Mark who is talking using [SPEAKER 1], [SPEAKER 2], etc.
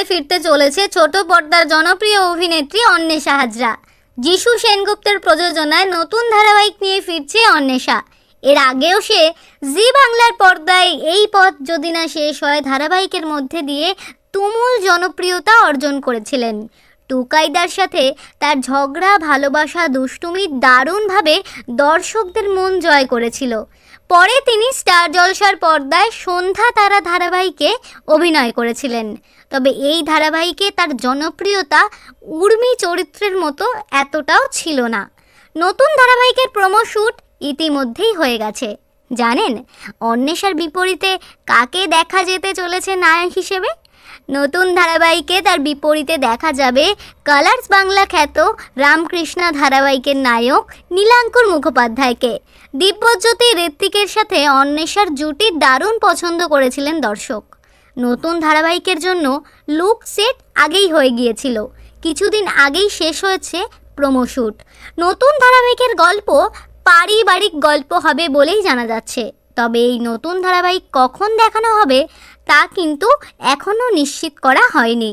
[SPEAKER 1] পর্দায় ফিরতে চলেছে ছোট পর্দার জনপ্রিয় অভিনেত্রী অন্বেষা হাজরা। যিশু সেনগুপ্তের প্রযোজনায় নতুন ধারাবাহিক নিয়ে ফিরছে অন্বেষা। এর আগেও সে জি বাংলার পর্দায় এই পথ যদি না শেষ হয় ধারাবাহিকের মধ্যে দিয়ে তুমুল জনপ্রিয়তা অর্জন করেছিলেন। টুকাইদার সাথে তার ঝগড়া, ভালোবাসা, দুষ্টুমি দারুণভাবে দর্শকদের মন জয় করেছিল। পরে তিনি স্টার জলসার পর্দায় সন্ধ্যা তারা ধারাবাহিকে অভিনয় করেছিলেন। তবে এই ধারাবাহিকে তার জনপ্রিয়তা উর্মি চরিত্রের মতো এতটাও ছিল না। নতুন ধারাবাহিকের প্রোমো শ্যুট ইতিমধ্যেই হয়ে গেছে। জানেন অন্বেষার বিপরীতে কাকে দেখা যেতে চলেছে নায়ক হিসেবে? নতুন ধারাবাহিকে তার বিপরীতে দেখা যাবে কালার্স বাংলা খ্যাত রামকৃষ্ণা ধারাবাহিকের নায়ক নীলাঙ্কুর মুখোপাধ্যায়কে। দিব্যজ্যোতি ঋত্বিকের সাথে অন্বেষার জুটি দারুণ পছন্দ করেছিলেন দর্শক। নতুন ধারাবাহিকের জন্য লুক সেট আগেই হয়ে গিয়েছিল। কিছুদিন আগেই শেষ হয়েছে প্রোমো শ্যুট। নতুন ধারাবাহিকের গল্প পারিবারিক গল্প হবে বলেই জানা যাচ্ছে। তবে এই নতুন ধারাবাহিক কখন দেখানো হবে তা কিন্তু এখনও নিশ্চিত করা হয়নি।